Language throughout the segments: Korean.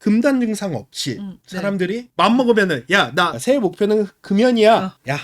금단 증상 없이 네. 사람들이 맘먹으면은 야, 나 새해 목표는 금연이야. 야,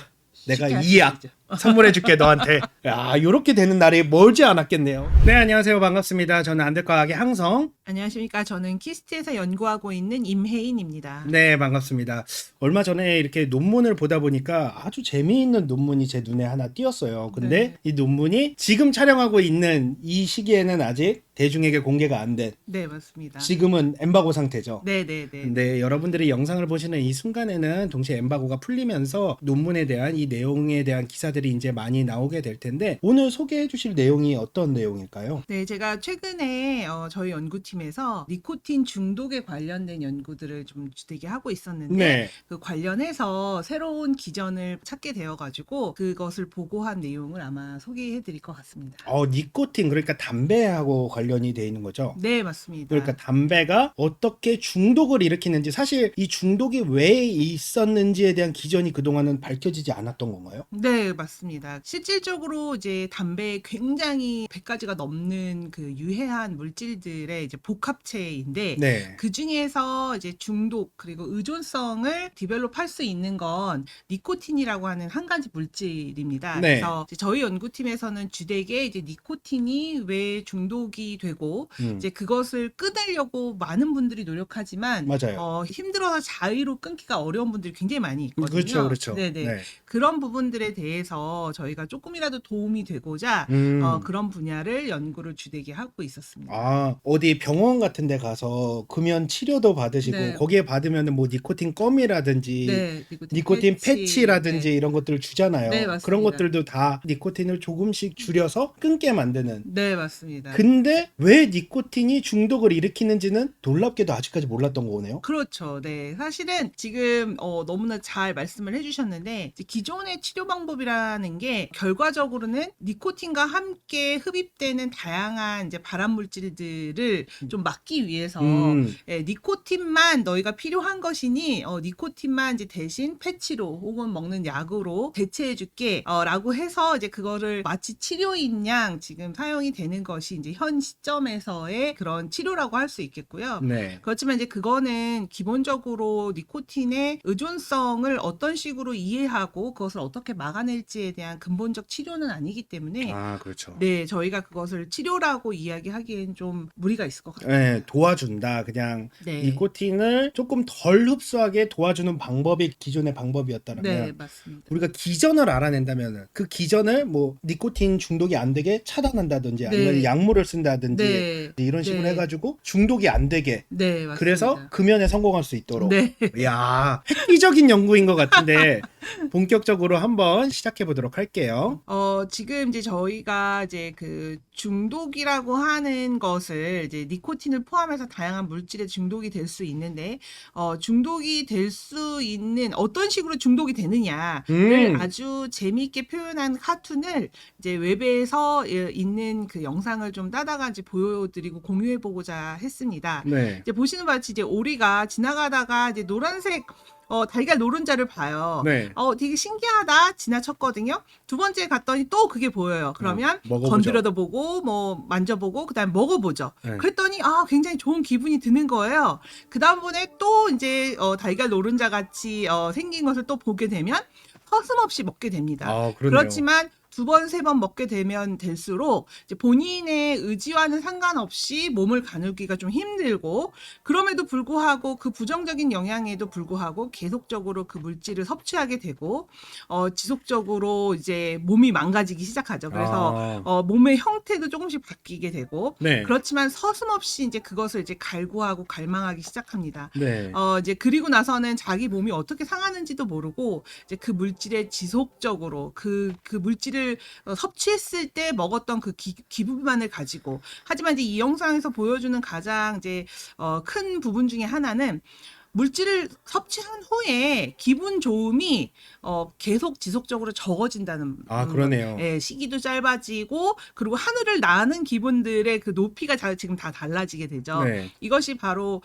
내가 쉽게 이 약 선물해줄게 너한테. 야, 요렇게 되는 날이 멀지 않았겠네요. 네, 안녕하세요. 반갑습니다. 저는 안될과학의 항성. 안녕하십니까. 저는 키스트에서 연구하고 있는 임혜인입니다. 네, 반갑습니다. 얼마 전에 이렇게 논문을 보다 보니까 아주 재미있는 논문이 제 눈에 하나 띄었어요. 근데 네. 이 논문이 지금 촬영하고 있는 이 시기에는 아직 대중에게 공개가 안 된, 네, 맞습니다. 지금은 엠바고 상태죠. 네네네. 근데 여러분들이 영상을 보시는 이 순간에는 동시에 엠바고가 풀리면서 논문에 대한 이 내용에 대한 기사들이 이제 많이 나오게 될 텐데, 오늘 소개해 주실 내용이 어떤 내용일까요? 네, 제가 최근에 저희 연구팀에서 니코틴 중독에 관련된 연구들을 좀 되게 하고 있었는데 네. 그 관련해서 새로운 기전을 찾게 되어가지고 그것을 보고한 내용을 아마 소개해 드릴 것 같습니다. 니코틴, 그러니까 담배하고 관련이 돼 있는 거죠? 네, 맞습니다. 그러니까 담배가 어떻게 중독을 일으키는지, 사실 이 중독이 왜 있었는지에 대한 기전이 그동안은 밝혀지지 않았던 건가요? 네, 맞습니다. 실질적으로 이제 담배에 굉장히 100가지가 넘는 그 유해한 물질들의 이제 복합체인데 네. 그 중에서 이제 중독 그리고 의존성을 디벨롭할 수 있는 건 니코틴이라고 하는 한 가지 물질입니다. 네. 그래서 이제 저희 연구팀에서는 주되게 이제 니코틴이 왜 중독이 되고 이제 그것을 끊으려고 많은 분들이 노력하지만 맞아요. 힘들어서 자의로 끊기가 어려운 분들이 굉장히 많이 있거든요. 그렇죠, 그렇죠. 네네. 네. 그런 부분들에 대해서 저희가 조금이라도 도움이 되고자 그런 분야를 연구를 주되게 하고 있었습니다. 어디 병원 같은 데 가서 금연 치료도 받으시고, 네. 거기에 받으면 뭐 니코틴 껌이라든지 네, 니코틴 패치라든지 네. 이런 것들을 주잖아요. 네, 맞습니다. 그런 것들도 다 니코틴을 조금씩 줄여서 끊게 만드는. 네, 맞습니다. 근데 왜 니코틴이 중독을 일으키는지는 놀랍게도 아직까지 몰랐던 거네요. 그렇죠. 네. 사실은 지금 너무나 잘 말씀을 해주셨는데 이제 기존의 치료 방법이라는 게 결과적으로는 니코틴과 함께 흡입되는 다양한 이제 발암 물질들을 좀 막기 위해서 예, 니코틴만 너희가 필요한 것이니 니코틴만 이제 대신 패치로 혹은 먹는 약으로 대체해줄게 라고 해서 이제 그거를 마치 치료인 양 지금 사용이 되는 것이 이제 현 시점에서의 그런 치료라고 할 수 있겠고요. 네. 그렇지만 이제 그거는 기본적으로 니코틴의 의존성을 어떤 식으로 이해하고 그것을 어떻게 막아낼지에 대한 근본적 치료는 아니기 때문에 그렇죠. 네, 저희가 그것을 치료라고 이야기하기엔 좀 무리가 있을 것 같아요. 네, 도와준다. 그냥 네. 니코틴을 조금 덜 흡수하게 도와주는 방법이 기존의 방법이었다면, 네, 맞습니다. 우리가 기전을 알아낸다면 그 기전을 뭐 니코틴 중독이 안 되게 차단한다든지 아니면 네. 약물을 쓴다든지 네. 이런 식으로 네. 해가지고 중독이 안 되게, 네, 맞습니다. 그래서 금연에 성공할 수 있도록. 네. 이야, 획기적인 연구인 것 같은데 본격적으로 한번 시작해 보도록 할게요. 지금 이제 저희가 이제 그 중독이라고 하는 것을 이제 니코틴을 포함해서 다양한 물질에 중독이 될 수 있는데, 중독이 될 수 있는 어떤 식으로 중독이 되느냐를 아주 재미있게 표현한 카툰을 이제 웹에서 있는 그 영상을 좀 따다가 이제 보여드리고 공유해보고자 했습니다. 네. 이제 보시는 바와 같이 이제 오리가 지나가다가 이제 노란색 달걀 노른자를 봐요. 네. 되게 신기하다 지나쳤거든요. 두 번째 갔더니 또 그게 보여요. 그러면 먹어보죠. 건드려도 보고 뭐 만져보고 그다음에 먹어보죠. 네. 그랬더니 굉장히 좋은 기분이 드는 거예요. 그 다음번에 또 이제 달걀 노른자 같이 생긴 것을 또 보게 되면 서슴없이 먹게 됩니다. 그러네요. 그렇지만 두 번, 세 번 먹게 되면 될수록 이제 본인의 의지와는 상관없이 몸을 가누기가 좀 힘들고, 그럼에도 불구하고 그 부정적인 영향에도 불구하고 계속적으로 그 물질을 섭취하게 되고, 지속적으로 이제 몸이 망가지기 시작하죠. 그래서 몸의 형태도 조금씩 바뀌게 되고, 네. 그렇지만 서슴없이 이제 그것을 이제 갈구하고 갈망하기 시작합니다. 네. 이제 그리고 나서는 자기 몸이 어떻게 상하는지도 모르고 이제 그 물질에 지속적으로 그 물질을 섭취했을 때 먹었던 그 기분만을 가지고, 하지만 이제 이 영상에서 보여주는 가장 이제 큰 부분 중에 하나는 물질을 섭취한 후에 기분 좋음이 계속 지속적으로 적어진다는 그러네요. 시기도 짧아지고 그리고 하늘을 나는 기분들의 그 높이가 지금 다 달라지게 되죠. 네. 이것이 바로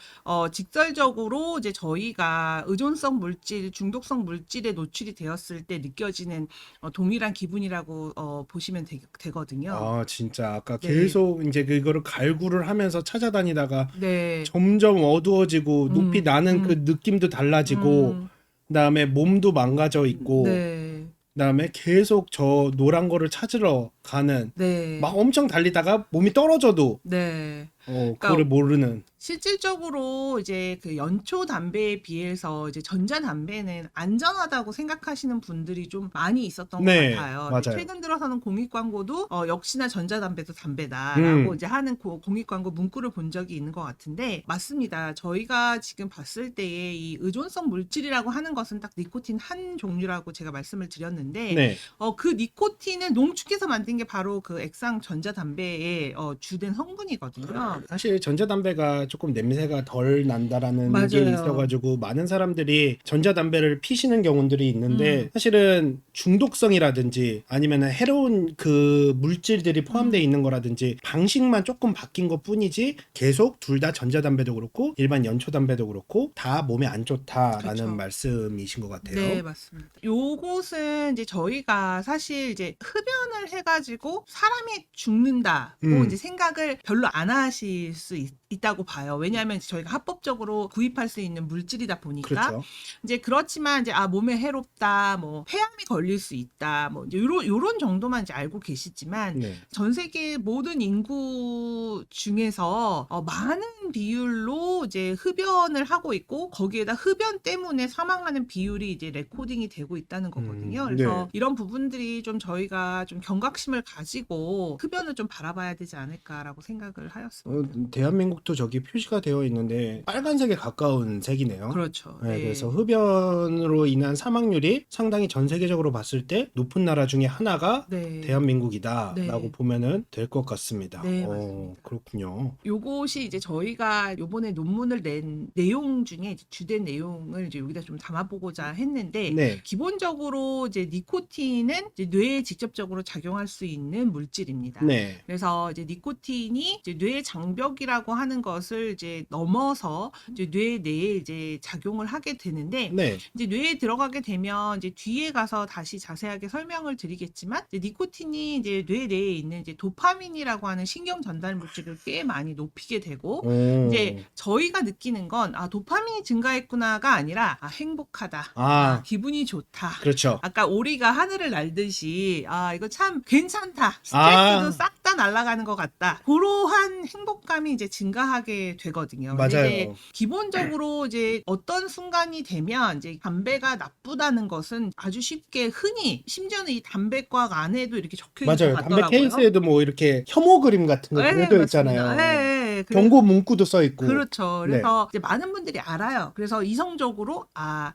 직설적으로 이제 저희가 의존성 물질, 중독성 물질에 노출이 되었을 때 느껴지는 동일한 기분이라고 보시면 되거든요. 진짜 아까 네. 계속 이제 그거를 갈구를 하면서 찾아다니다가 네. 점점 어두워지고 높이 나는 그 느낌도 달라지고 그다음에 몸도 망가져 있고 네. 그다음에 계속 저 노란 거를 찾으러 가는 네. 막 엄청 달리다가 몸이 떨어져도 네. 그거를 모르는. 실질적으로 이제 그 연초 담배에 비해서 이제 전자 담배는 안전하다고 생각하시는 분들이 좀 많이 있었던 네, 것 같아요. 맞아요. 최근 들어서는 공익 광고도 역시나 전자 담배도 담배다라고 이제 하는 공익 광고 문구를 본 적이 있는 것 같은데 맞습니다. 저희가 지금 봤을 때에 이 의존성 물질이라고 하는 것은 딱 니코틴 한 종류라고 제가 말씀을 드렸는데 네. 그 니코틴을 농축해서 만든 게 바로 그 액상 전자 담배의 주된 성분이거든요. 사실 전자담배가 조금 냄새가 덜 난다라는 맞아요. 게 있어가지고 많은 사람들이 전자담배를 피시는 경우들이 있는데 사실은 중독성이라든지 아니면 해로운 그 물질들이 포함되어 있는 거라든지 방식만 조금 바뀐 것 뿐이지 계속 둘 다 전자담배도 그렇고 일반 연초담배도 그렇고 다 몸에 안 좋다라는 그렇죠. 말씀이신 것 같아요. 네, 맞습니다. 요것은 이제 저희가 사실 이제 흡연을 해가지고 사람이 죽는다고 이제 생각을 별로 안 하실 수 있다고 봐요. 왜냐하면 저희가 합법적으로 구입할 수 있는 물질이다 보니까. 그렇죠. 이제 그렇지만 이제 몸에 해롭다, 뭐 폐암이 걸릴 수 있다, 뭐 이제 요런 정도만 이제 알고 계시지만 네. 전 세계 모든 인구 중에서 많은 비율로 이제 흡연을 하고 있고 거기에다 흡연 때문에 사망하는 비율이 이제 레코딩이 되고 있다는 거거든요. 그래서 네. 이런 부분들이 좀 저희가 좀 경각심을 가지고 흡연을 좀 바라봐야 되지 않을까라고 생각을 하였습니다. 대한민국도 저기 표시가 되어 있는데 빨간색에 가까운 색이네요. 그렇죠. 네, 네. 그래서 흡연으로 인한 사망률이 상당히 전 세계적으로 봤을 때 높은 나라 중에 하나가 네. 대한민국이다라고 네. 보면은 될 것 같습니다. 네, 맞습니다. 그렇군요. 요것이 이제 저희가 요번에 논문을 낸 내용 중에 이제 주된 내용을 이제 여기다 좀 담아보고자 했는데 네. 기본적으로 이제 니코틴은 이제 뇌에 직접적으로 작용할 수 있는 물질입니다. 네. 그래서 이제 니코틴이 이제 뇌 장벽이라고 하는 것을 이제 넘어서 이제 뇌 내에 이제 작용을 하게 되는데 네. 이제 뇌에 들어가게 되면 이제 뒤에 가서 다시 자세하게 설명을 드리겠지만 이제 니코틴이 이제 뇌 내에 있는 이제 도파민이라고 하는 신경 전달 물질을 꽤 많이 높이게 되고 이제 저희가 느끼는 건 도파민이 증가했구나가 아니라 행복하다, 기분이 좋다. 그렇죠. 아까 오리가 하늘을 날듯이 이거 참 괜찮다. 스트레스도 싹 다 날아가는 것 같다. 그러한 행복감이 이제 증가하게 되거든요. 근데 맞아요. 이제 기본적으로 이제 어떤 순간이 되면 이제 담배가 나쁘다는 것은 아주 쉽게 흔히 심지어는 이 담배과학 안에도 이렇게 적혀 있는 맞아요. 것 담배 같더라고요. 케이스에도 뭐 이렇게 혐오 그림 같은 거 네, 그려져 맞습니다. 있잖아요. 네, 경고 문구도 써 있고. 그렇죠. 그래서 이제 많은 분들이 알아요. 그래서 이성적으로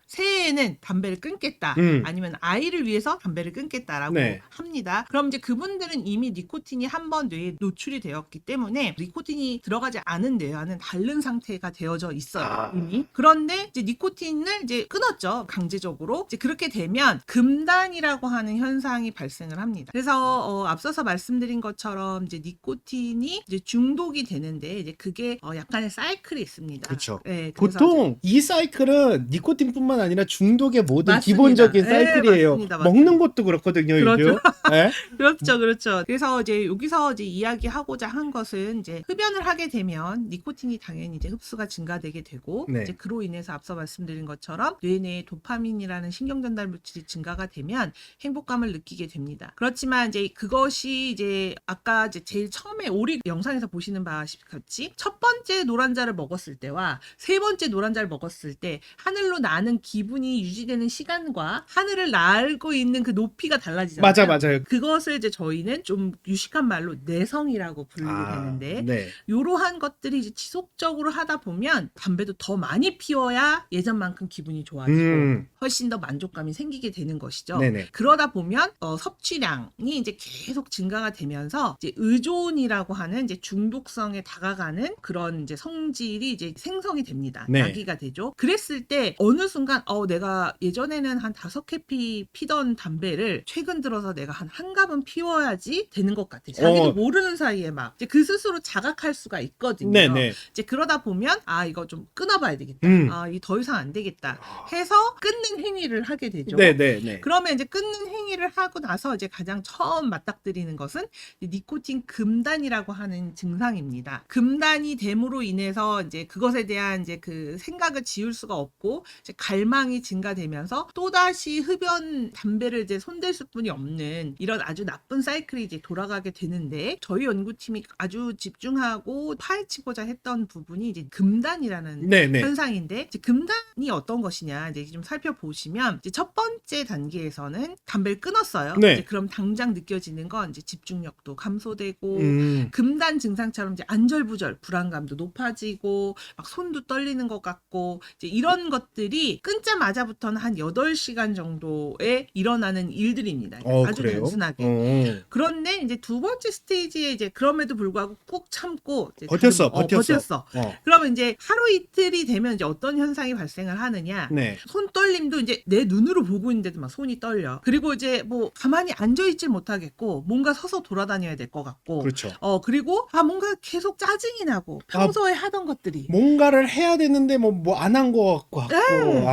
새해에는 담배를 끊겠다. 아니면 아이를 위해서 담배를 끊겠다라고 네. 합니다. 그럼 이제 그분들은 이미 니코틴이 한 번 뇌에 노출이 되었기 때문에 니코틴이 들어가지 않은 뇌와는 다른 상태가 되어져 있어요. 이미. 그런데 이제 니코틴을 이제 끊었죠. 강제적으로. 이제 그렇게 되면 금단이라고 하는 현상이 발생을 합니다. 그래서 앞서서 말씀드린 것처럼 이제 니코틴이 이제 중독이 되는데 이제 그게 약간의 사이클이 있습니다. 그렇죠. 네, 그래서 보통 이 사이클은 니코틴뿐만 아니라 중독의 모든 맞습니다. 기본적인 네, 사이클이에요. 맞습니다. 먹는 것도 그렇거든요. 그렇죠. 이게요. 네? 그렇죠. 그래서 이제 여기서 이제 이야기하고자 한 것은 이제 흡연을 하게 되면 니코틴이 당연히 이제 흡수가 증가되게 되고 네. 이제 그로 인해서 앞서 말씀드린 것처럼 뇌 내에 도파민이라는 신경 전달 물질이 증가가 되면 행복감을 느끼게 됩니다. 그렇지만 이제 그것이 이제 아까 이제 제일 처음에 오리 영상에서 보시는 바같이 첫 번째 노란자를 먹었을 때와 세 번째 노란자를 먹었을 때 하늘로 나는 기분이 유지되는 시간과 하늘을 날고 있는 그 높이가 달라지잖아요. 맞아요. 그것을 이제 저희는 좀 유식한 말로 내성이라고 분류되는데 네. 이러한 것들이 이제 지속적으로 하다 보면 담배도 더 많이 피워야 예전만큼 기분이 좋아지고 훨씬 더 만족감이 생기게 되는 것이죠. 네네. 그러다 보면 섭취량이 이제 계속 증가가 되면서 이제 의존이라고 하는 이제 중독성에 다가가는 그런 이제 성질이 이제 생성이 됩니다. 네. 야기가 되죠. 그랬을 때 어느 순간 내가 예전에는 한 5캡 피던 담배를 최근 들어서 내가 한 갑은 피워야지 되는 것 같아. 자기도 모르는 사이에 막 이제 그 스스로 자각할 수가 있거든요. 네네. 이제 그러다 보면 이거 좀 끊어봐야 되겠다. 이 더 이상 안 되겠다. 해서 끊는 행위를 하게 되죠. 네네네. 그러면 이제 끊는 행위를 하고 나서 이제 가장 처음 맞닥뜨리는 것은 니코틴 금단이라고 하는 증상입니다. 금단이 됨으로 인해서 이제 그것에 대한 이제 그 생각을 지울 수가 없고 이제 갈망이 증가되면서 또다시 흡연 담배를 이제 손댈 수뿐이 없는 이런 아주 나쁜 사이클이 이제 돌아가게 되는데 저희 연구팀이 아주 집중하고 파헤치고자 했던 부분이 이제 금단이라는 네네. 현상인데 이제 금단이 어떤 것이냐 이제 좀 살펴보시면 이제 첫 번째 단계에서는 담배를 끊었어요. 네. 이제 그럼 당장 느껴지는 건 이제 집중력도 감소되고 음. 금단 증상처럼 이제 안절부절 불안감도 높아지고 막 손도 떨리는 것 같고 이제 이런 것들이 끊자마자부터는 한 8시간 정도에 일어나는 일들입니다. 아주 그래요? 단순하게. 그런데 이제 두 번째 스테이지에 이제 그럼에도 불구하고 꾹 참고 이제 버텼어. 그러면 이제 하루 이틀이 되면 이제 어떤 현상이 발생을 하느냐? 네. 손 떨림도 이제 내 눈으로 보고 있는데도 막 손이 떨려. 그리고 이제 뭐 가만히 앉아 있질 못하겠고 뭔가 서서 돌아다녀야 될 것 같고. 그렇죠. 그리고 뭔가 계속 짜증이 나고 평소에 하던 것들이 뭔가를 해야 되는데 뭐 안 한 것 같고. 네.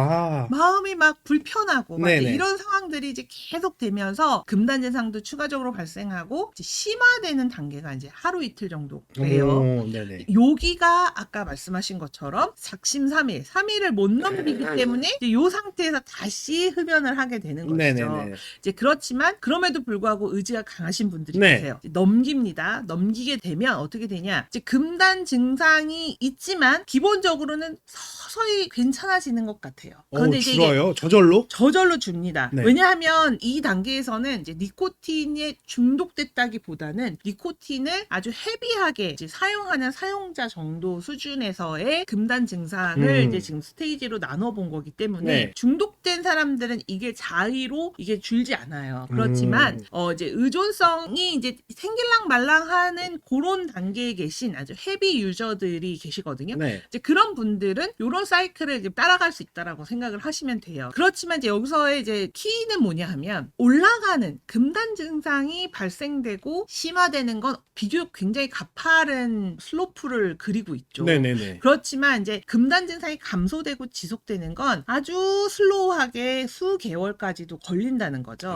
마음이 막 불편하고 막 이런 상황들이 이제 계속 되면서 금단 증상도 추가적으로 발생하고 이제 심화되는 단계가 이제 하루 이틀 정도예요. 네네. 여기가 아까 말씀하신 것처럼 작심삼일 3일을 못 넘기기 때문에 이제 요 상태에서 다시 흡연을 하게 되는 것이죠. 네네네. 이제 그렇지만 그럼에도 불구하고 의지가 강하신 분들이 네. 계세요. 이제 넘깁니다. 넘기게 되면 어떻게 되냐? 이제 금단 증상이 있지만 기본적으로는 서서히 괜찮아지는 것 같아요. 그런데 이제 줄어요? 저절로? 저절로 줍니다. 네. 왜냐하면 이 단계에서는 이제 니코틴에 중독됐다기보다는 니코틴을 아주 헤비하게 이제 사용하는 사용자 정도 수준에서의 금단 증상을 이제 지금 스테이지로 나눠본 거기 때문에 네. 중독된 사람들은 이게 자의로 이게 줄지 않아요. 그렇지만 이제 의존성이 이제 생길랑 말랑하는 그런 단계에 계신 아주 헤비 유저들이 계시거든요. 네. 이제 그런 분들은 이런 사이클을 이제 따라갈 수 있다라고 생각을 하시면 돼요. 그렇지만 이제 여기서의 이제 키는 뭐냐 하면 올라가는 금단 증상이 발생되고 심화되는 건 비교적 굉장히 가파른 슬로프를 그리고 있죠. 네네네. 그렇지만 이제 금단 증상이 감소되고 지속되는 건 아주 슬로우하게 수개월까지도 걸린다는 거죠.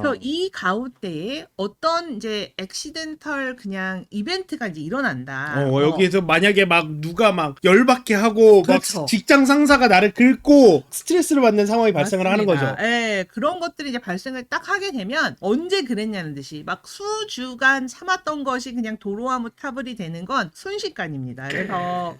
그래서 이 가운데에 어떤 이제 액시덴털 그냥 이벤트가 이제 일어난다. 여기에서 만약에 막 누가 막 열받게 하고 그렇죠. 막 직장 상사가 나를 긁고 스트레스를 받는 상황이 발생을 하는 거죠. 네, 그런 것들이 이제 발생을 딱 하게 되면 언제 그랬냐는 듯이 막 수주간 참았던 것이 그냥 도로아무 타블이 되는 건 순식간입니다. 그래서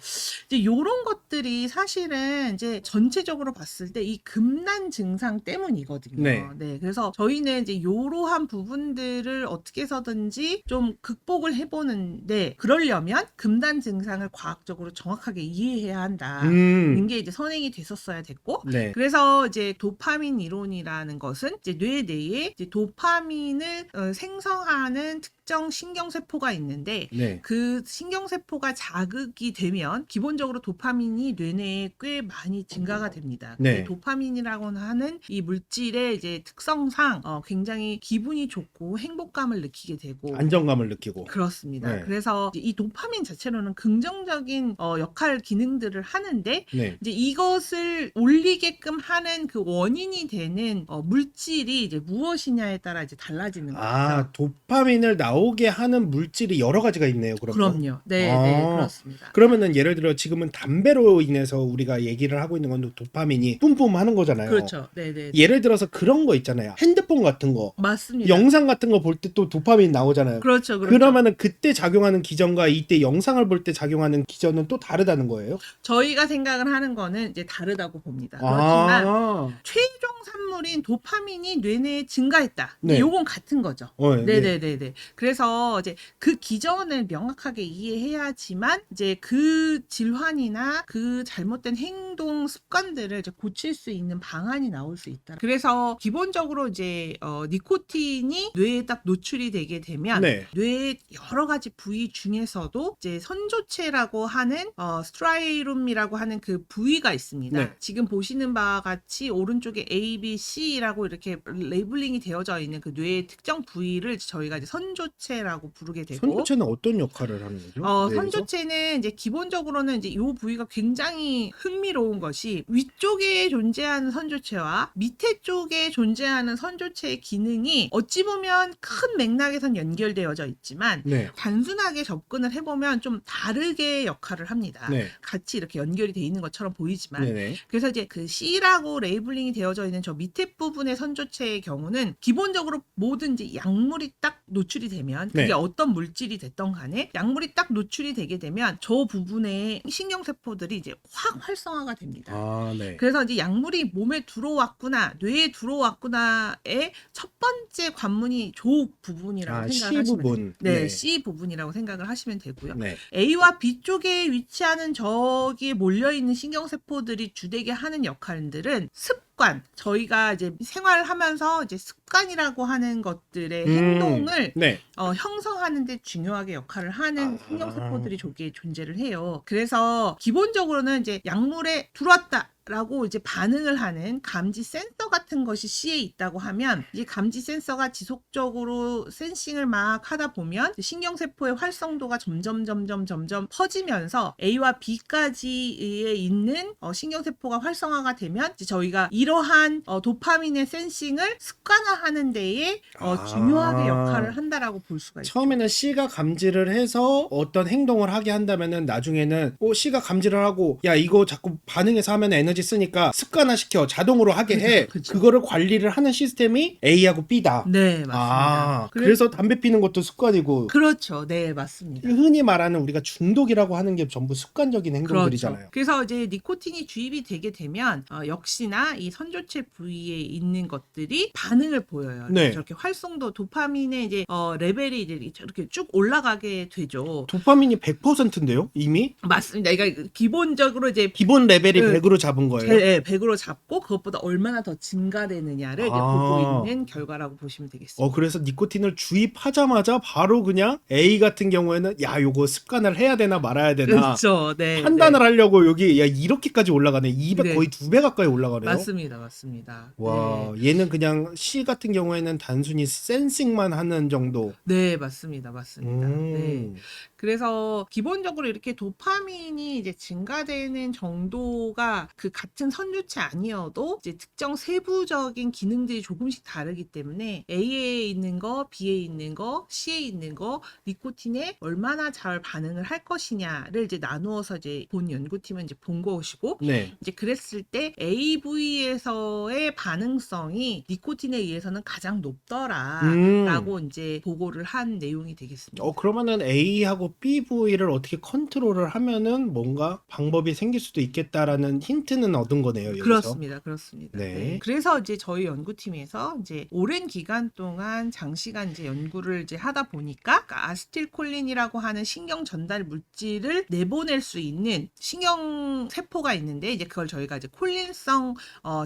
이제 요런 것들이 사실은 이제 전체적으로 봤을 때 이 금단 증상 때문이거든요. 네. 그래서 저희는 이제 요러한 부분들을 어떻게 해서든지 좀 극복을 해보는데 그러려면 금단 증상을 과학적으로 정확하게 이해해야 한다는 게 이제 선행이 됐었어야 됐고 네. 그래서 이제 도파민 이론이라는 것은 이제 뇌 내에 이제 도파민을 생성하는 특정 신경세포가 있는데 네. 그 신경세포가 자극이 되면 기본적으로 도파민이 뇌내에 꽤 많이 증가가 됩니다. 네. 도파민이라고 하는 이 물질의 이제 특성상 굉장히 기분이 좋고 행복감을 느끼게 되고 안정감을 느끼고. 그렇습니다. 네. 그래서 이 도파민 자체로는 긍정적인 역할 기능들을 하는데 네. 이제 이것을 올리게끔 하는 그 원인이 되는 물질이 이제 무엇이냐에 따라 이제 달라지는 거죠. 도파민을 나오게 하는 물질이 여러 가지가 있네요. 그럼요. 네, 그렇습니다. 그러면은 예를 들어 지금은 담배로 인해서 우리가 얘기를 하고 있는 건 도파민이 뿜뿜하는 거잖아요. 그렇죠. 네. 예를 들어서 그런 거 있잖아요. 핸드폰 같은 거. 맞습니다. 영상 같은 거 볼 때 또 도파민 나오잖아요. 그렇죠. 그러면은 그때 작용하는 기전과 이때 영상을 볼 때 작용하는 기전은 또 다르다는 거예요? 저희가 생각을 하는 거는 이제 다르다고 봅니다. 그렇지만 최종 신경산물인 도파민이 뇌 내에 증가했다. 네. 요건 같은 거죠. 네. 네네네네. 그래서 이제 그 기전을 명확하게 이해해야지만 이제 그 질환이나 그 잘못된 행동 습관들을 이제 고칠 수 있는 방안이 나올 수 있다. 그래서 기본적으로 이제 니코틴이 뇌에 딱 노출이 되게 되면 네. 뇌의 여러 가지 부위 중에서도 이제 선조체라고 하는 스트라이룸이라고 하는 그 부위가 있습니다. 네. 지금 보시는 바와 같이 오른쪽에 A, B, C라고 이렇게 레이블링이 되어져 있는 그 뇌의 특정 부위를 저희가 이제 선조체라고 부르게 되고 선조체는 어떤 역할을 하는 거죠? 뇌에서? 선조체는 이제 기본적으로는 이제 이 부위가 굉장히 흥미로운 것이 위쪽에 존재하는 선조체와 밑에 쪽에 존재하는 선조체의 기능이 어찌 보면 큰 맥락에선 연결되어져 있지만 네. 단순하게 접근을 해보면 좀 다르게 역할을 합니다. 네. 같이 이렇게 연결이 돼 있는 것처럼 보이지만 네네. 그래서 이제 그 C라고 레이블링이 되어져 있는 저 밑에 부분의 선조체의 경우는 기본적으로 뭐든지 약물이 딱 노출이 되면 그게 네. 어떤 물질이 됐던 간에 약물이 딱 노출이 되게 되면 저 부분의 신경세포들이 이제 확 활성화가 됩니다. 아, 네. 그래서 이제 약물이 몸에 들어왔구나, 뇌에 들어왔구나의 첫 번째 관문이 저 부분이라고 C 생각하시면 부분. 돼요. 네, 네. C 부분이라고 생각을 하시면 되고요. 네. A와 B 쪽에 위치하는 저기에 몰려있는 신경세포들이 주되게 하는 역할들은 습관, 저희가 이제 생활을 하면서 이제 습관이라고 하는 것들의 행동을 네. 형성하는 데 중요하게 역할을 하는 신경세포들이 저기에 존재를 해요. 그래서 기본적으로는 이제 약물에 들어왔다. 라고 이제 반응을 하는 감지 센서 같은 것이 C에 있다고 하면 이 감지 센서가 지속적으로 센싱을 막 하다 보면 신경세포의 활성도가 점점 퍼지면서 A와 B까지에 있는 신경세포가 활성화가 되면 이제 저희가 이러한 도파민의 센싱을 습관화하는 데에 중요하게 역할을 한다라고 볼 수가 있어요. 처음에는 C가 감지를 해서 어떤 행동을 하게 한다면은 나중에는 C가 감지를 하고 야 이거 자꾸 반응해서 하면 에너지 쓰니까 습관화시켜 자동으로 하게 해. 그쵸. 그거를 관리를 하는 시스템이 A하고 B다. 네, 맞습니다. 그래서 담배 피는 것도 습관이고 그렇죠. 네, 맞습니다. 흔히 말하는 우리가 중독이라고 하는 게 전부 습관적인 행동들이잖아요. 그렇죠. 그래서 이제 니코틴이 주입이 되게 되면 역시나 이 선조체 부위에 있는 것들이 반응을 보여요. 네. 저렇게 활성도 도파민의 이제 레벨이 이제 이렇게 쭉 올라가게 되죠. 도파민이 100%인데요, 이미? 맞습니다. 그러니까 기본적으로 이제 기본 레벨이 네. 100으로 잡은 거예요. 100으로 잡고 그것보다 얼마나 더 증가되느냐를 이제 보고 있는 결과라고 보시면 되겠습니다. 그래서 니코틴을 주입하자마자 바로 그냥 A 같은 경우에는 야, 요거 습관을 해야 되나 말아야 되나 그렇죠. 네. 판단을 하려고 여기 야 이렇게까지 올라가네. 200 네. 거의 2배 가까이 올라가네요. 맞습니다. 와, 네. 얘는 그냥 C 같은 경우에는 단순히 센싱만 하는 정도. 네, 맞습니다. 음. 네. 그래서 기본적으로 이렇게 도파민이 이제 증가되는 정도가 그 같은 선조체 아니어도 이제 특정 세부적인 기능들이 조금씩 다르기 때문에 A에 있는 거, B에 있는 거, C에 있는 거, 니코틴에 얼마나 잘 반응을 할 것이냐를 이제 나누어서 이제 본 연구팀은 이제 본 것이고 네. 이제 그랬을 때 AV에서의 반응성이 니코틴에 의해서는 가장 높더라라고 이제 보고를 한 내용이 되겠습니다. 그러면은 A하고 B 부위를 어떻게 컨트롤을 하면은 뭔가 방법이 생길 수도 있겠다라는 힌트는 얻은 거네요, 여기서. 그렇습니다. 네. 그래서 이제 저희 연구팀에서 이제 오랜 기간 동안 장시간 이제 연구를 이제 하다 보니까 아세틸콜린이라고 하는 신경 전달 물질을 내보낼 수 있는 신경 세포가 있는데 이제 그걸 저희가 이제 콜린성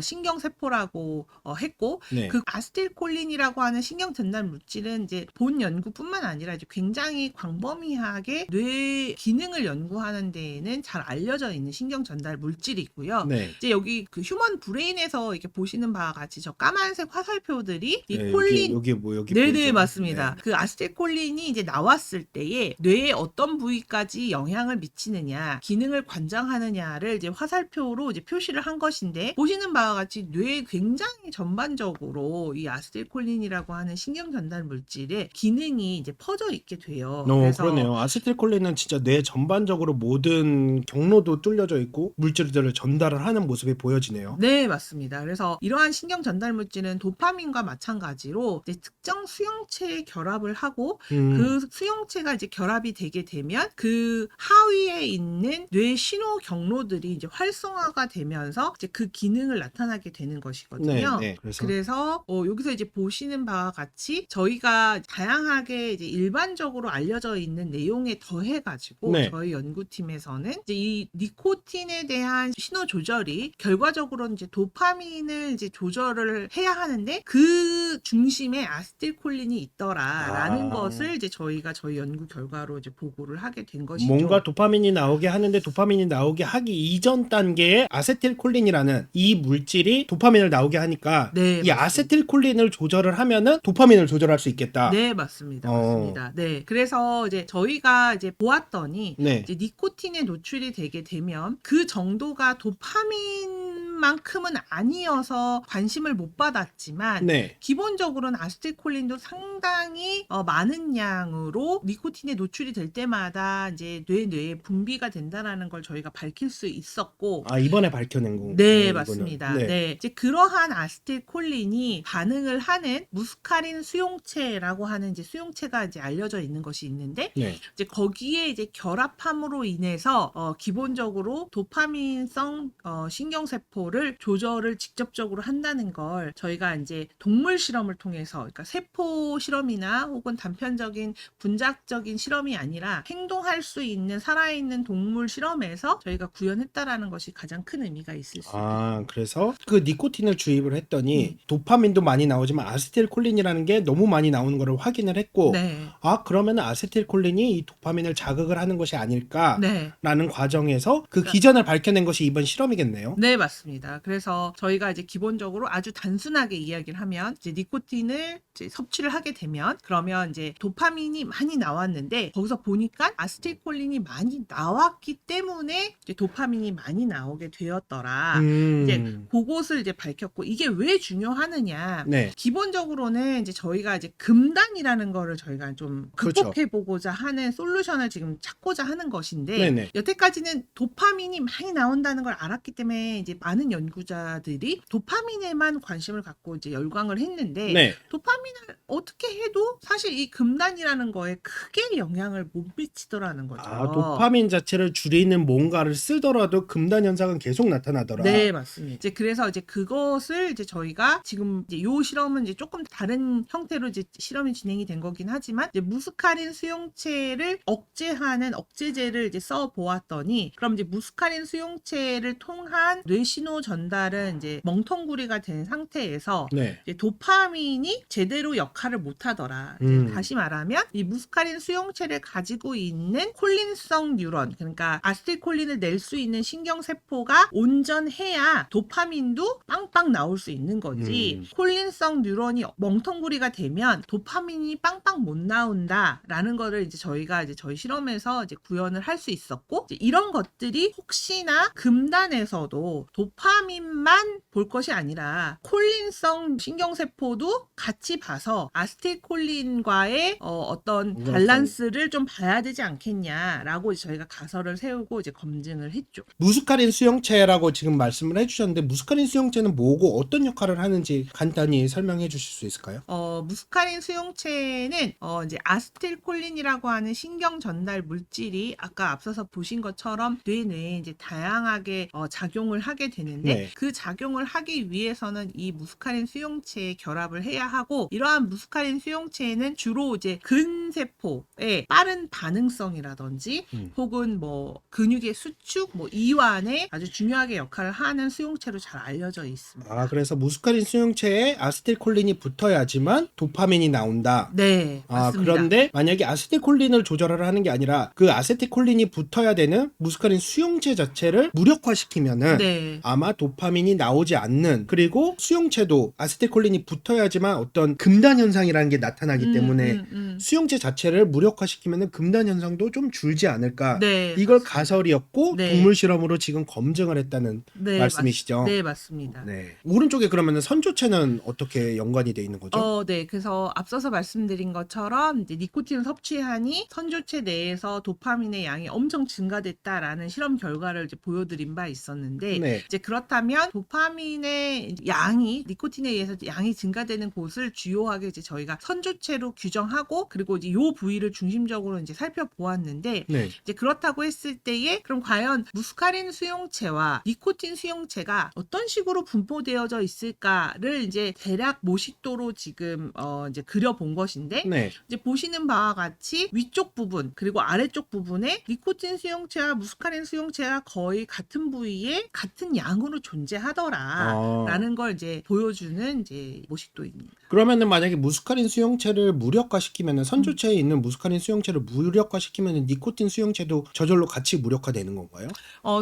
신경 세포라고 했고 네. 그 아세틸콜린이라고 하는 신경 전달 물질은 이제 본 연구뿐만 아니라 이제 굉장히 광범위하게 뇌 기능을 연구하는 데에는 잘 알려져 있는 신경 전달 물질이고요. 네. 이제 여기 그 휴먼 브레인에서 이렇게 보시는 바와 같이 저 까만색 화살표들이 이 네, 콜린 여기 뭐 여기 네네 보이죠? 맞습니다. 네. 그 아세틸콜린이 이제 나왔을 때에 뇌에 어떤 부위까지 영향을 미치느냐, 기능을 관장하느냐를 이제 화살표로 이제 표시를 한 것인데 보시는 바와 같이 뇌에 굉장히 전반적으로 이 아세틸콜린이라고 하는 신경 전달 물질의 기능이 이제 퍼져 있게 돼요. 그래서 그러네요. 아세틸콜린은 진짜 뇌 전반적으로 모든 경로도 뚫려져 있고 물질들을 전달하는 전달을 하는 모습이 보여지네요. 네, 맞습니다. 그래서 이러한 신경 전달 물질은 도파민과 마찬가지로 이제 특정 수용체에 결합을 하고 그 수용체가 이제 결합이 되게 되면 그 하위에 있는 뇌 신호 경로들이 이제 활성화가 되면서 이제 그 기능을 나타나게 되는 것이거든요. 네, 그래서 여기서 이제 보시는 바와 같이 저희가 다양하게 이제 일반적으로 알려져 있는 내용에 더해가지고 네. 저희 연구팀에서는 이제 이 니코틴에 대한 신호 조절이 결과적으로 이제 도파민을 이제 조절을 해야 하는데 그 중심에 아세틸콜린이 있더라라는 것을 이제 저희가 저희 연구 결과로 이제 보고를 하게 된 것이죠. 뭔가 도파민이 나오게 하는데 도파민이 나오게 하기 이전 단계에 아세틸콜린이라는 이 물질이 도파민을 나오게 하니까 네, 이 맞습니다. 아세틸콜린을 조절을 하면은 도파민을 조절할 수 있겠다. 네, 맞습니다. 맞습니다. 네. 그래서 이제 저희가 이제 보았더니 네. 이제 니코틴에 노출이 되게 되면 그 정도가 도파민만큼은 아니어서 관심을 못 받았지만 네. 기본적으로는 아세틸콜린도 상당히 많은 양으로 니코틴에 노출이 될 때마다 이제 뇌에 분비가 된다라는 걸 저희가 밝힐 수 있었고 이번에 밝혀낸 거. 네, 이거는. 맞습니다. 네. 네. 이제 그러한 아세틸콜린이 반응을 하는 무스카린 수용체라고 하는 이제 수용체가 이제 알려져 있는 것이 있는데 네. 이제 거기에 이제 결합함으로 인해서 기본적으로 도파민성 신경세포를 조절을 직접적으로 한다는 걸 저희가 이제 동물 실험을 통해서 그러니까 세포 실험이나 혹은 단편적인 분작적인 실험이 아니라 행동할 수 있는 살아있는 동물 실험에서 저희가 구현했다라는 것이 가장 큰 의미가 있을 수 있습니다. 그래서 그 니코틴을 주입을 했더니 도파민도 많이 나오지만 아세틸콜린이라는 게 너무 많이 나오는 거를 확인을 했고 네. 그러면 아세틸콜린이 이 도파민을 자극을 하는 것이 아닐까라는 네. 과정에서 그 기전을 밝혀낸 것이 이번 실험이겠네요. 네, 맞습니다. 그래서 저희가 이제 기본적으로 아주 단순하게 이야기를 하면 이제 니코틴을 이제 섭취를 하게 되면 그러면 이제 도파민이 많이 나왔는데 거기서 보니까 아세틸콜린이 많이 나왔기 때문에 이제 도파민이 많이 나오게 되었더라. 이제 그것을 이제 밝혔고 이게 왜 중요하느냐? 네. 기본적으로는 이제 저희가 이제 금단이라는 거를 저희가 좀 그렇죠. 극복해 보고자 하는 솔루션을 지금 찾고자 하는 것인데 네네. 여태까지는 도파민이 많이 나온다는 걸 알았기 때문에 이제 많은 연구자들이 도파민에만 관심을 갖고 이제 열광을 했는데 네. 도파민을 어떻게 해도 사실 이 금단이라는 거에 크게 영향을 못 미치더라는 거죠. 도파민 자체를 줄이는 뭔가를 쓰더라도 금단 현상은 계속 나타나더라. 네, 맞습니다. 이제 그래서 이제 그것을 이제 저희가 지금 이제 요 실험은 이제 조금 다른 형태로 이제 실험이 진행이 된 거긴 하지만 이제 무스카린 수용체를 억제하는 억제제를 이제 써 보았더니 그럼 이제 무스카린 수용체를 통한 뇌신호 전달은 이제 멍텅구리가 된 상태에서 네. 이제 도파민이 제대로 역할을 못 하더라. 이제 다시 말하면 이 무스카린 수용체를 가지고 있는 콜린성 뉴런 그러니까 아세틸콜린을 낼 수 있는 신경세포가 온전해야 도파민도 빵빵 나올 수 있는 거지. 콜린성 뉴런이 멍텅구리가 되면 도파민이 빵빵 못 나온다라는 거를 이제 저희가 이제 저희 실험에서 이제 구현을 할 수 있었고 이제 이런 것들이 혹시나 금단에서도 도파민만 볼 것이 아니라 콜린성 신경세포도 같이 봐서 아세틸콜린과의 어떤 밸런스를 좀 봐야 되지 않겠냐라고 이제 저희가 가설을 세우고 이제 검증을 했죠. 무스카린 수용체라고 지금 말씀을 해주셨는데 무스카린 수용체는 뭐고 어떤 역할을 하는지 간단히 설명해 주실 수 있을까요? 무스카린 수용체는 이제 아세틸콜린이라고 하는 신경 전달 물질이 아까 앞서서 보신 것처럼 뇌에 이제 다양하게 작용을 하게 되는데 네. 그 작용을 하기 위해서는 이 무스카린 수용체에 결합을 해야 하고 이러한 무스카린 수용체에는 주로 이제 근세포의 빠른 반응성이라든지 혹은 뭐 근육의 수축, 뭐 이완에 아주 중요하게 역할을 하는 수용체로 잘 알려져 있습니다. 그래서 무스카린 수용체에 아세틸콜린이 붙어야지만 도파민이 나온다. 네, 맞습니다. 그런데 만약에 아세틸콜린을 조절을 하는 게 아니라 그 아세틸콜린이 붙어야 되는 무스카린 수용체 자체를 무력화시키면은 네. 아마 아마 도파민이 나오지 않는, 그리고 수용체도 아세틸콜린이 붙어야지만 어떤 금단 현상이라는 게 나타나기 때문에 수용체 자체를 무력화시키면 금단 현상도 좀 줄지 않을까. 네, 이걸 맞습니다. 가설이었고 네. 동물 실험으로 지금 검증을 했다는 네, 말씀이시죠? 네, 맞습니다. 네. 오른쪽에 그러면 선조체는 어떻게 연관이 돼 있는 거죠? 네. 그래서 앞서서 말씀드린 것처럼 이제 니코틴 섭취하니 선조체 내에서 도파민의 양이 엄청 증가됐다라는 실험 결과를 이제 보여드린 바 있었는데, 네. 이제 그렇다면 도파민의 양이 니코틴에 의해서 양이 증가되는 곳을 주요하게 이제 저희가 선조체로 규정하고, 그리고 이제 요 부위를 중심적으로 이제 살펴보았는데, 네. 이제 그렇다고 했을 때에 그럼 과연 무스카린 수용체와 니코틴 수용체가 어떤 식으로 분포되어져 있을까를 이제 대략 모식도로 지금 이제 그려본 것인데, 네. 이제 보시는 바와 같이 위쪽 부분 그리고 아래쪽 부분에 니코틴 수용체와 무스카린 수용체가 거의 같은 부위에 같은 양으로 존재하더라라는 걸 이제 보여주는 이제 모식도입니다. 그러면은 만약에 무스카린 수용체를 무력화시키면은 선조체에 있는 무스카린 수용체를 무력화시키면은 니코틴 수용체도 저절로 같이 무력화되는 건가요?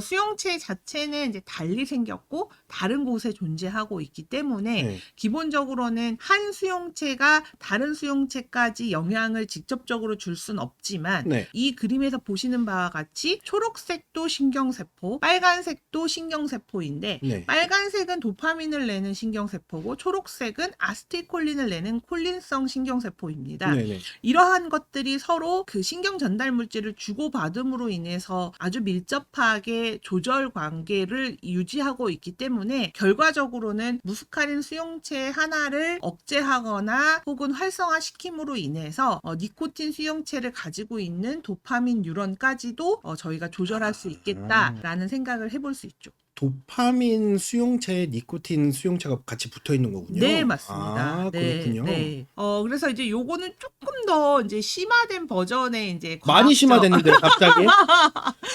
수용체 자체는 이제 달리 생겼고 다른 곳에 존재하고 있기 때문에 네. 기본적으로는 한 수용체가 다른 수용체까지 영향을 직접적으로 줄 순 없지만, 네. 이 그림에서 보시는 바와 같이 초록색도 신경세포, 빨간색도 신경세포인데, 네. 빨간색은 도파민을 내는 신경세포고 초록색은 아스틸콜린을 내는 콜린성 신경세포입니다. 네네. 이러한 것들이 서로 그 신경 전달 물질을 주고받음으로 인해서 아주 밀접하게 조절 관계를 유지하고 있기 때문에 결과적으로는 무스카린 수용체 하나를 억제하거나 혹은 활성화시킴으로 인해서 니코틴 수용체를 가지고 있는 도파민 뉴런까지도 저희가 조절할 수 있겠다라는 생각을 해볼 수 있죠. 도파민 수용체에 니코틴 수용체가 같이 붙어 있는 거군요. 네, 맞습니다. 아, 네, 그렇군요. 네. 그래서 이제 요거는 조금 더 이제 심화된 버전의 이제 많이 심화됐는데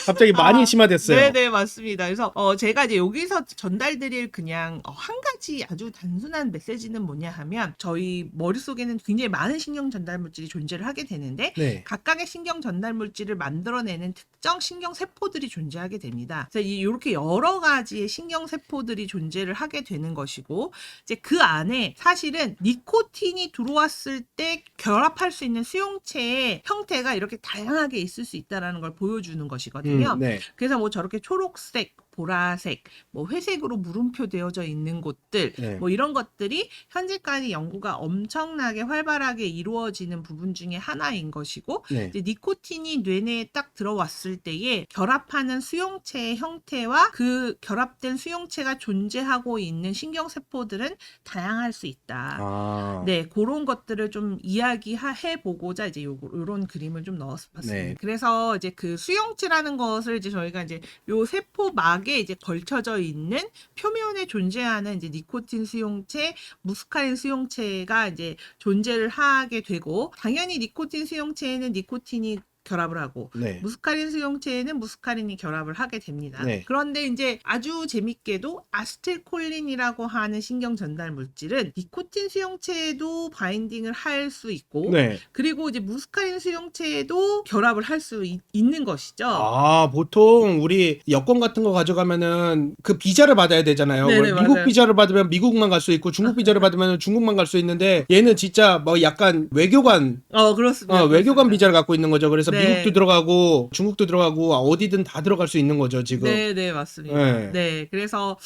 갑자기 많이 아, 심화됐어요. 네네, 맞습니다. 그래서 제가 이제 여기서 전달드릴 그냥 한 가지 아주 단순한 메시지는 뭐냐 하면, 저희 머릿속에는 굉장히 많은 신경 전달 물질이 존재를 하게 되는데, 네. 각각의 신경 전달 물질을 만들어내는 특정 신경 세포들이 존재하게 됩니다. 그래서 이렇게 여러 가지의 신경 세포들이 존재를 하게 되는 것이고, 이제 그 안에 사실은 니코틴이 들어왔을 때 결합할 수 있는 수용체의 형태가 이렇게 다양하게 있을 수 있다라는 걸 보여주는 것이거든요. 네. 그래서 뭐 저렇게 초록색, 보라색, 뭐 회색으로 물음표 되어져 있는 곳들, 네. 뭐 이런 것들이 현재까지 연구가 엄청나게 활발하게 이루어지는 부분 중에 하나인 것이고, 네. 이제 니코틴이 뇌내에 딱 들어왔을 때에 결합하는 수용체의 형태와 그 결합된 수용체가 존재하고 있는 신경세포들은 다양할 수 있다. 아. 네, 그런 것들을 좀 이야기해 보고자 이제 요런 그림을 좀 넣었습니다. 네. 그래서 이제 그 수용체라는 것을 이제 저희가 이제 요 세포막에 이제 걸쳐져 있는 표면에 존재하는 이제 니코틴 수용체, 무스카린 수용체가 이제 존재를 하게 되고, 당연히 니코틴 수용체에는 니코틴이 결합을 하고, 네. 무스카린 수용체에는 무스카린이 결합을 하게 됩니다. 네. 그런데 이제 아주 재밌게도 아스틸콜린이라고 하는 신경 전달 물질은 니코틴 수용체에도 바인딩을 할 수 있고, 네. 그리고 이제 무스카린 수용체에도 결합을 할 수 있는 것이죠. 아, 보통 우리 여권 같은 거 가져가면은 그 비자를 받아야 되잖아요. 네네, 미국 맞아요. 비자를 받으면 미국만 갈 수 있고 중국 비자를 받으면 중국만 갈 수 있는데, 얘는 진짜 뭐 약간 외교관 그렇습니다. 외교관 비자를 갖고 있는 거죠. 그래서 네. 미국도 들어가고 중국도 들어가고 어디든 다 들어갈 수 있는 거죠, 지금. 네, 맞습니다. 네. 네, 그래서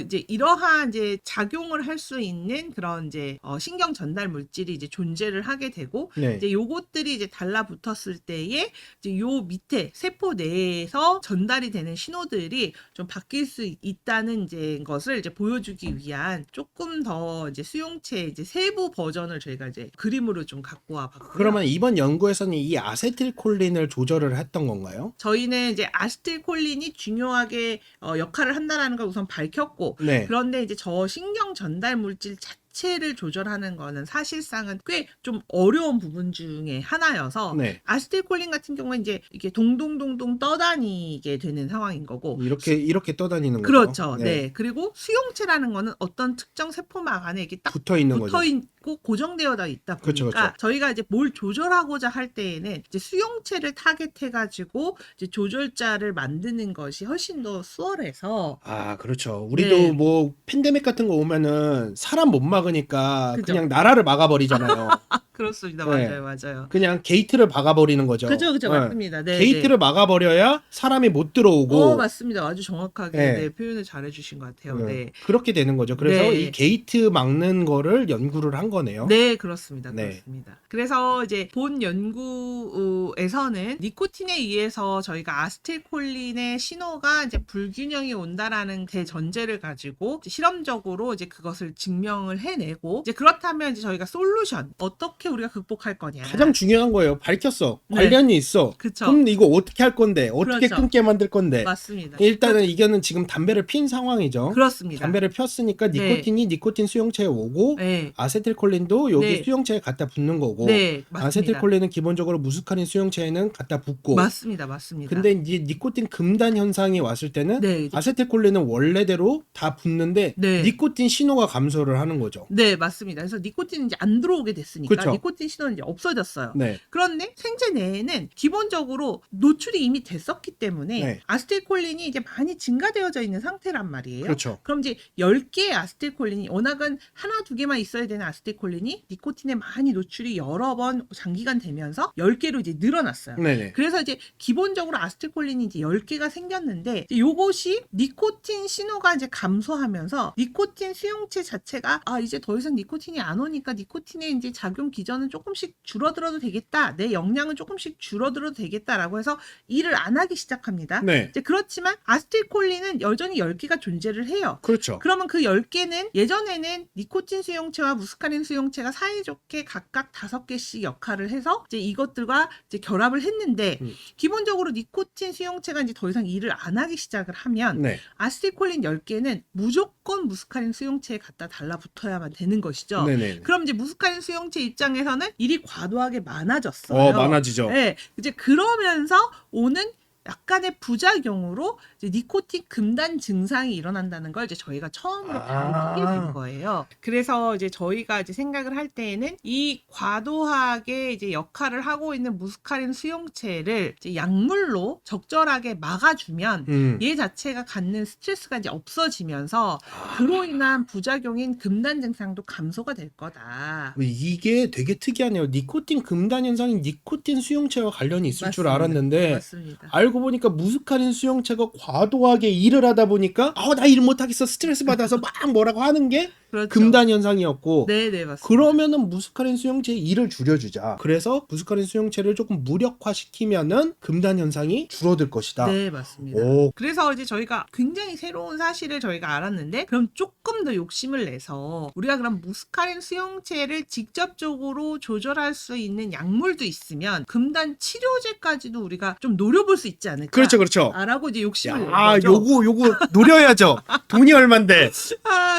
이제 이러한 이제 작용을 할 수 있는 그런 이제 신경 전달 물질이 이제 존재를 하게 되고, 네. 이제 요것들이 이제 달라붙었을 때에 이제 요 밑에 세포 내에서 전달이 되는 신호들이 좀 바뀔 수 있다는 이제 것을 이제 보여주기 위한 조금 더 이제 수용체 이제 세부 버전을 저희가 이제 그림으로 좀 갖고 와봤고요. 그러면 이번 연구에서는 이 아세틸콜린을 조절을 했던 건가요? 저희는 이제 아스틸콜린이 중요하게 역할을 한다라는 걸 우선 밝혔고, 네. 그런데 이제 저 신경 전달 물질 자체를 조절하는 거는 사실상은 꽤 좀 어려운 부분 중에 하나여서, 네. 아스틸콜린 같은 경우는 이제 이게 동동동동 떠다니게 되는 상황인 거고, 이렇게 떠다니는 거죠. 그렇죠. 네. 그리고 수용체라는 거는 어떤 특정 세포막 안에 이렇게 딱 붙어 있는 거죠. 있고 고정되어 있다 보니까 그쵸, 그쵸. 저희가 이제 뭘 조절하고자 할 때에는 이제 수용체를 타겟해가지고 이제 조절자를 만드는 것이 훨씬 더 수월해서 아, 그렇죠. 우리도 네. 뭐 팬데믹 같은 거 오면은 사람 못 막으니까 그죠. 그냥 나라를 막아버리잖아요. 그렇습니다. 네. 맞아요. 그냥 게이트를 박아버리는 거죠. 그죠, 네. 맞습니다. 네, 게이트를 막아버려야 사람이 못 들어오고 맞습니다. 아주 정확하게 네. 네, 표현을 잘해주신 것 같아요. 네. 그렇게 되는 거죠. 그래서 네. 이 게이트 막는 거를 연구를 한 거네요. 네, 그렇습니다. 네. 그렇습니다. 그래서 이제 본 연구에서는 니코틴에 의해서 저희가 아세틸콜린의 신호가 이제 불균형이 온다라는 대전제를 가지고 이제 실험적으로 이제 그것을 증명을 해내고 이제 그렇다면 이제 저희가 솔루션 어떻게 우리가 극복할 거냐. 가장 중요한 거예요. 밝혔어. 네. 관련이 있어. 그쵸. 그럼 이거 어떻게 할 건데? 어떻게 그렇죠. 끊게 만들 건데? 맞습니다. 일단은 이거는 지금 담배를 핀 상황이죠. 그렇습니다. 담배를 폈으니까 니코틴이 니코틴 수용체에 오고 네. 아세틸콜린도 여기 네. 수용체에 갖다 붙는 거고 네, 맞습니다. 아세틸콜린은 기본적으로 무스카린 수용체에는 갖다 붙고 맞습니다. 근데 이제 니코틴 금단 현상이 왔을 때는 네, 이제 아세틸콜린은 원래대로 다 붙는데 네. 니코틴 신호가 감소를 하는 거죠. 네, 맞습니다. 그래서 니코틴이 이제 안 들어오게 됐으니까 그쵸. 니코틴 신호는 이제 없어졌어요. 네. 그런데 생체 내에는 기본적으로 노출이 이미 됐었기 때문에 네. 아세틸콜린이 이제 많이 증가되어져 있는 상태란 말이에요. 그렇죠. 그럼 이제 10개의 아세틸콜린이 워낙은 하나 두 개만 있어야 되는 아세틸콜린이 니코틴에 많이 노출이 여러 번 장기간 되면서 10개로 이제 늘어났어요. 네네. 그래서 이제 기본적으로 아세틸콜린이 이제 10개가 생겼는데 이제 요것이 니코틴 신호가 이제 감소하면서 니코틴 수용체 자체가 이제 더 이상 니코틴이 안 오니까 니코틴의 이제 작용 기전은 조금씩 줄어들어도 되겠다. 내 역량은 조금씩 줄어들어도 되겠다라고 해서 일을 안 하기 시작합니다. 네. 이제 그렇지만 아세틸콜린은 여전히 10개가 존재를 해요. 그렇죠. 그러면 그 10개는 예전에는 니코틴 수용체와 무스카린 수용체가 사이좋게 각각 5개씩 역할을 해서 이제 이것들과 이제 결합을 했는데 기본적으로 니코틴 수용체가 이제 더 이상 일을 안 하기 시작을 하면 네. 아세틸콜린 10개는 무조건 무스카린 수용체에 갖다 달라붙어야만 되는 것이죠. 네네. 그럼 이제 무스카린 수용체 입장에서는 일이 과도하게 많아졌어요. 많아지죠. 네, 이제 그러면서 오는 약간의 부작용으로 이제 니코틴 금단 증상이 일어난다는 걸 이제 저희가 처음으로 알게 된 거예요. 그래서 이제 저희가 이제 생각을 할 때에는 이 과도하게 이제 역할을 하고 있는 무스카린 수용체를 이제 약물로 적절하게 막아주면 얘 자체가 갖는 스트레스가 이제 없어지면서 그로 인한 부작용인 금단 증상도 감소가 될 거다. 이게 되게 특이하네요. 니코틴 금단 현상이 니코틴 수용체와 관련이 있을 줄 맞습니다. 알았는데 맞습니다. 알고 보니까 무스카린 수용체가 과도하게 일을 하다 보니까 나 일 못하겠어 스트레스 받아서 막 뭐라고 하는 게 그렇죠. 금단 현상이었고 네네 맞습니다. 그러면은 무스카린 수용체의 일을 줄여주자. 그래서 무스카린 수용체를 조금 무력화시키면은 금단 현상이 줄어들 것이다. 네 맞습니다. 오. 그래서 이제 저희가 굉장히 새로운 사실을 저희가 알았는데 그럼 조금 더 욕심을 내서 우리가 그럼 무스카린 수용체를 직접적으로 조절할 수 있는 약물도 있으면 금단 치료제까지도 우리가 좀 노려볼 수 있지 않을까? 그렇죠. 라고 이제 욕심을 낸 거죠. 요거 노려야죠. 돈이 얼만데.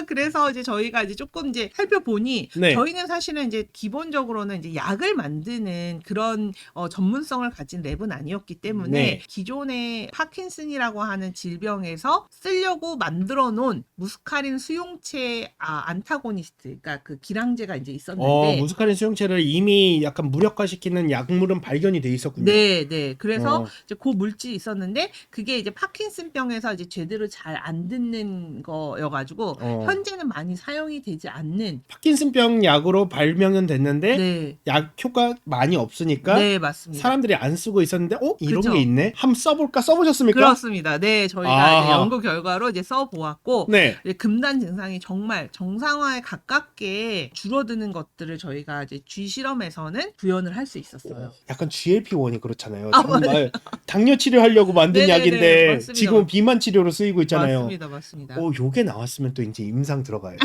그래서 이제 저희가 이제 조금 이제 살펴보니 네. 저희는 사실은 이제 기본적으로는 이제 약을 만드는 그런 전문성을 가진 랩은 아니었기 때문에 네. 기존의 파킨슨이라고 하는 질병에서 쓰려고 만들어 놓은 무스카린 수용체 안타고니스트, 그러니까 그 기량제가 이제 있었는데 무스카린 수용체를 이미 약간 무력화시키는 약물은 발견이 돼 있었군요. 네. 그래서 어. 이제 그 물질이 있었는데 그게 이제 파킨슨병에서 이제 제대로 잘 안 듣는 거여가지고 현재는 많이 사용이 되지 않는 파킨슨병 약으로 발명은 됐는데 네. 약 효과 많이 없으니까 네, 맞습니다. 사람들이 안 쓰고 있었는데 이런 그죠. 게 있네? 한번 써볼까? 써보셨습니까? 그렇습니다. 네, 저희가 아하. 이제 연구 결과로 이제 써보았고 네. 이제 금단 증상이 정말 정상화에 가깝게 줄어드는 것들을 저희가 이제 쥐 실험에서는 구현을 할 수 있었어요. 약간 GLP-1이 그렇잖아요. 아, 정말 당뇨 치료하려고 만든 네네네, 약인데 맞습니다. 지금은 비만 치료로 쓰이고 있잖아요. 맞습니다. 요게 나왔으면 또 이제 임상 들어가요.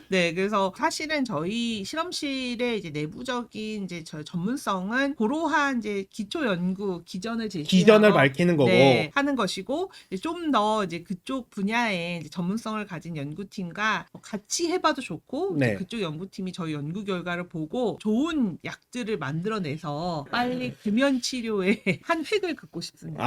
네, 그래서 사실은 저희 실험실의 이제 내부적인 이제 저 전문성은 고러한 이제 기초 연구 기전을 제시하고 기전을 밝히는 거고. 네, 하는 것이고 좀 더 이제 그쪽 분야의 이제 전문성을 가진 연구팀과 같이 해봐도 좋고 네. 이제 그쪽 연구팀이 저희 연구 결과를 보고 좋은 약들을 만들어내서 빨리 금연 치료에 한 획을 긋고 싶습니다.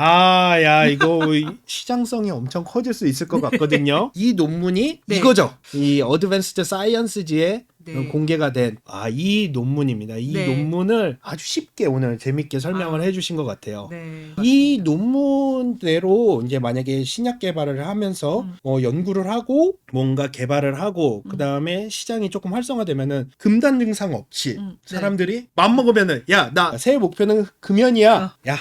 야, 이거 시장성이 엄청 커질 수 있을 것 같거든요. 이 논문이 네. 이거죠. 이 어드밴스드 사이언스지에 네. 공개가 된 이 논문입니다. 이 네. 논문을 아주 쉽게 오늘 재밌게 설명을 해주신 것 같아요. 네. 이 논문대로 이제 만약에 신약 개발을 하면서 연구를 하고 뭔가 개발을 하고 그 다음에 시장이 조금 활성화되면은 금단 증상 없이 네. 사람들이 맘 먹으면은 야 나 새해 목표는 금연이야. 야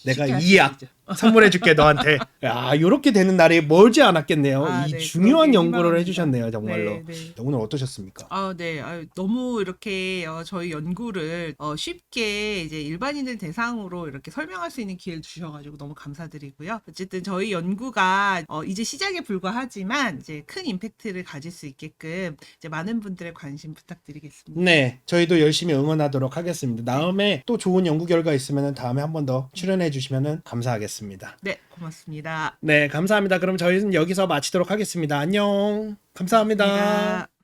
내가 쉽게 이 약 선물해줄게 너한테. 야 요렇게 되는 날이 멀지 않았겠네요. 이 네, 중요한 그러게 연구를 희망합니다. 해주셨네요 정말로. 네, 네. 오늘 어떠셨습니까? 네. 너무 이렇게 저희 연구를 쉽게 이제 일반인들 대상으로 이렇게 설명할 수 있는 기회를 주셔가지고 너무 감사드리고요. 어쨌든 저희 연구가 이제 시작에 불과하지만 이제 큰 임팩트를 가질 수 있게끔 이제 많은 분들의 관심 부탁드리겠습니다. 네, 저희도 열심히 응원하도록 하겠습니다. 다음에 또 좋은 연구 결과 있으면 다음에 한 번 더 출연해 주시면 감사하겠습니다. 네, 고맙습니다. 네, 감사합니다. 그럼 저희는 여기서 마치도록 하겠습니다. 안녕. 감사합니다. 고맙습니다.